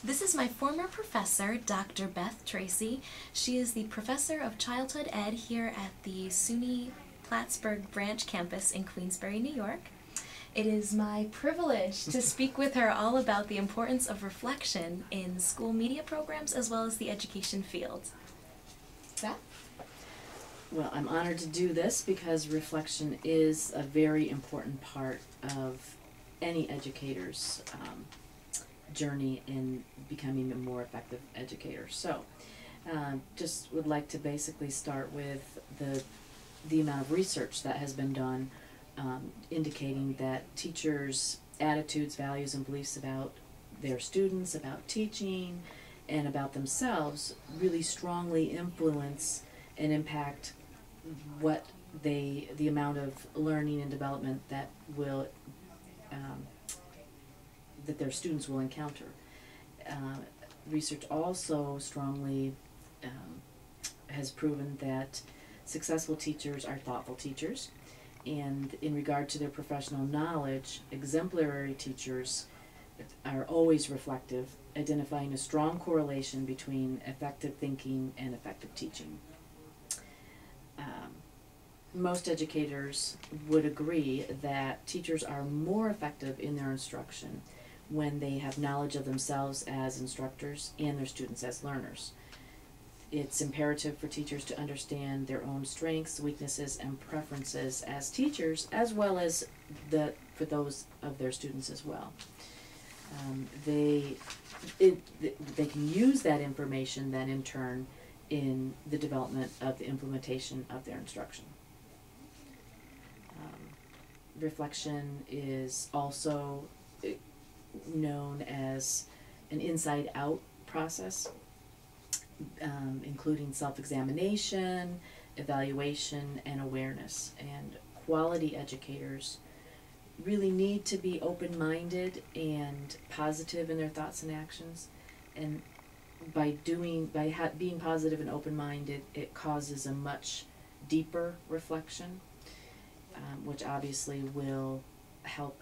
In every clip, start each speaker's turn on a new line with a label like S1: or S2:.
S1: This is my former professor, Dr. Beth Tracy. She is the professor of childhood ed here at the SUNY Plattsburgh branch campus in Queensbury, New York. It is my privilege to speak with her all about the importance of reflection in school media programs as well as the education field. Beth?
S2: Well, I'm honored to do this because reflection is a very important part of any educator's journey in becoming a more effective educator. So, just would like to basically start with the amount of research that has been done indicating that teachers' attitudes, values, and beliefs about their students, about teaching, and about themselves really strongly influence and impact what the amount of learning and development that will that their students will encounter. Research also strongly has proven that successful teachers are thoughtful teachers, and in regard to their professional knowledge, exemplary teachers are always reflective, identifying a strong correlation between effective thinking and effective teaching. Most educators would agree that teachers are more effective in their instruction when they have knowledge of themselves as instructors and their students as learners. It's imperative for teachers to understand their own strengths, weaknesses, and preferences as teachers, as well as for those of their students as well. They can use that information then in turn in the development of the implementation of their instruction. Reflection is also known as an inside-out process, including self-examination, evaluation, and awareness. And quality educators really need to be open-minded and positive in their thoughts and actions. And by being positive and open-minded, it causes a much deeper reflection, which obviously will help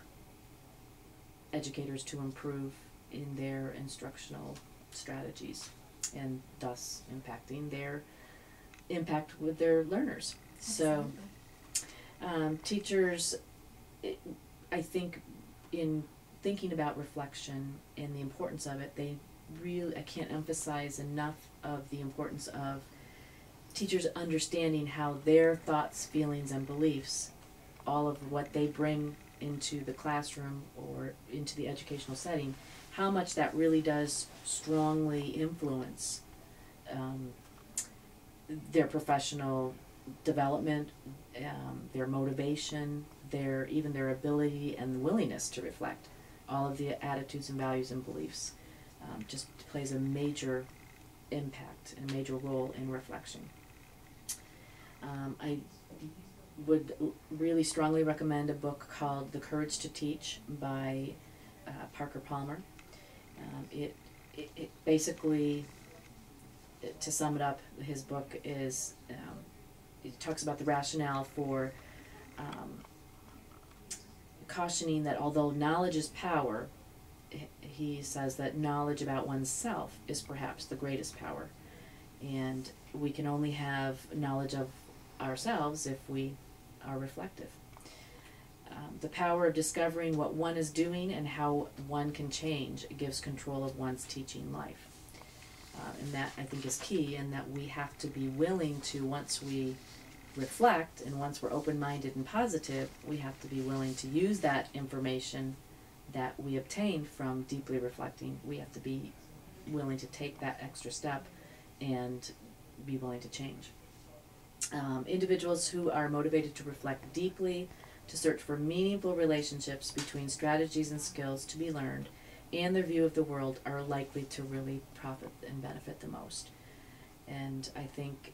S2: educators to improve in their instructional strategies, and thus impacting their impact with their learners.
S1: Absolutely.
S2: So teachers, I think in thinking about reflection and the importance of it, I can't emphasize enough of the importance of teachers understanding how their thoughts, feelings, and beliefs, all of what they bring into the classroom or into the educational setting, how much that really does strongly influence their professional development, their motivation, even their ability and willingness to reflect. All of the attitudes and values and beliefs just plays a major impact and a major role in reflection. I would really strongly recommend a book called The Courage to Teach by Parker Palmer. It basically, to sum it up, his book is, it talks about the rationale for cautioning that although knowledge is power, he says that knowledge about oneself is perhaps the greatest power. And we can only have knowledge of ourselves if we are reflective. The power of discovering what one is doing and how one can change gives control of one's teaching life. And that, I think, is key, and that we have to be willing to, once we reflect and once we're open-minded and positive, we have to be willing to use that information that we obtain from deeply reflecting. We have to be willing to take that extra step and be willing to change. Individuals who are motivated to reflect deeply, to search for meaningful relationships between strategies and skills to be learned and their view of the world, are likely to really profit and benefit the most. And I think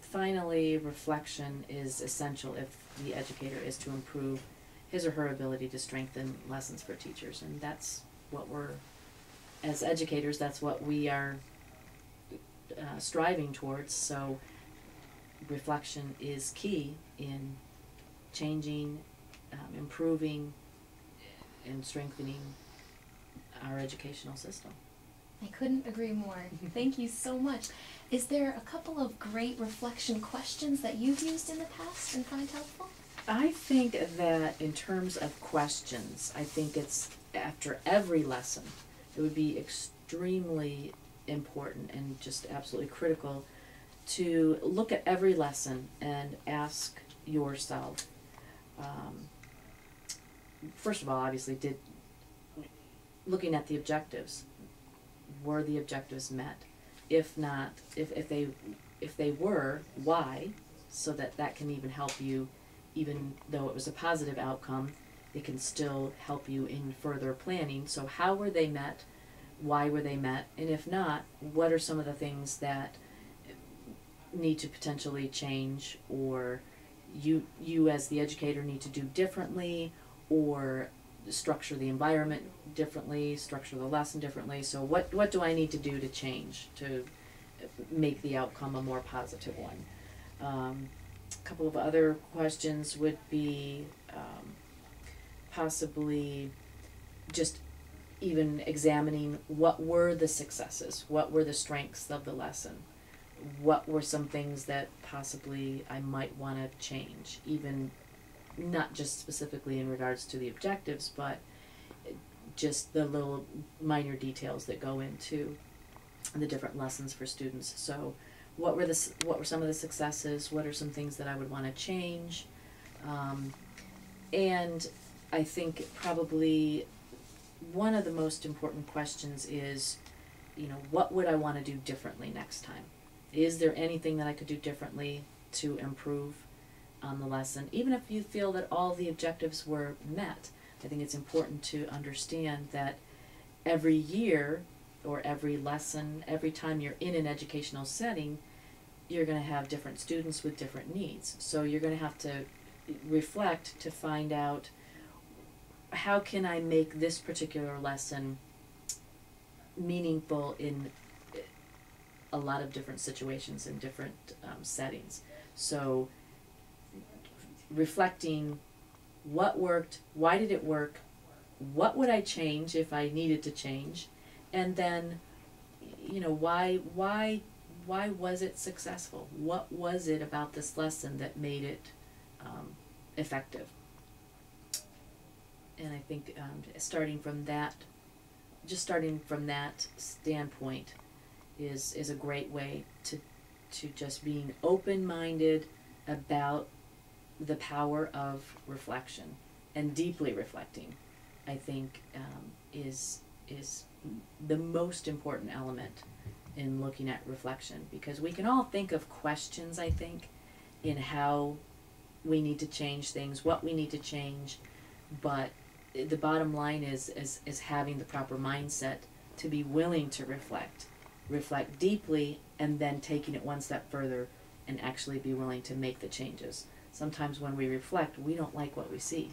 S2: finally, reflection is essential if the educator is to improve his or her ability to strengthen lessons for teachers. And that's what as educators, that's what we are striving towards. So reflection is key in changing, improving, and strengthening our educational system.
S1: I couldn't agree more. Thank you so much. Is there a couple of great reflection questions that you've used in the past and find helpful?
S2: I think that in terms of questions, I think it's after every lesson, it would be extremely important and just absolutely critical to look at every lesson and ask yourself, first of all, obviously, looking at the objectives, were the objectives met? If not, if they were, why? So that can even help you, even though it was a positive outcome, it can still help you in further planning. So how were they met? Why were they met? And if not, what are some of the things that need to potentially change, or you as the educator need to do differently, or structure the environment differently, structure the lesson differently. So what do I need to do to change to make the outcome a more positive one? A couple of other questions would be possibly just even examining what were the successes, what were the strengths of the lesson, what were some things that possibly I might want to change, even not just specifically in regards to the objectives, but just the little minor details that go into the different lessons for students. So what were some of the successes? What are some things that I would want to change? And I think probably one of the most important questions is, what would I want to do differently next time? Is there anything that I could do differently to improve on the lesson? Even if you feel that all the objectives were met, I think it's important to understand that every year or every lesson, every time you're in an educational setting, you're going to have different students with different needs. So you're going to have to reflect to find out, how can I make this particular lesson meaningful in a lot of different situations and different settings. So reflecting what worked, why did it work, what would I change if I needed to change, and then why was it successful? What was it about this lesson that made it effective? And I think starting from that standpoint is a great way to just being open-minded about the power of reflection, and deeply reflecting, I think, is the most important element in looking at reflection, because we can all think of questions, I think, in how we need to change things, what we need to change, but the bottom line is having the proper mindset to be willing to reflect deeply, and then taking it one step further and actually be willing to make the changes. Sometimes when we reflect, we don't like what we see.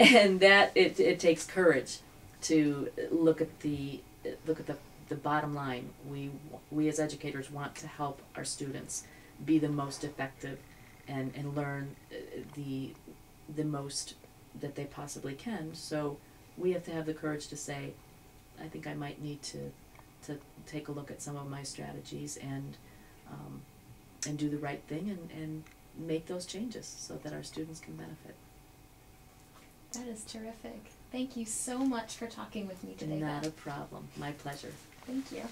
S2: And that it takes courage to look at the bottom line. We as educators want to help our students be the most effective and learn the most that they possibly can. So we have to have the courage to say, I think I might need to take a look at some of my strategies and do the right thing and make those changes so that our students can benefit.
S1: That is terrific. Thank you so much for talking with me today,
S2: Not
S1: Beth.
S2: a problem. My pleasure.
S1: Thank you.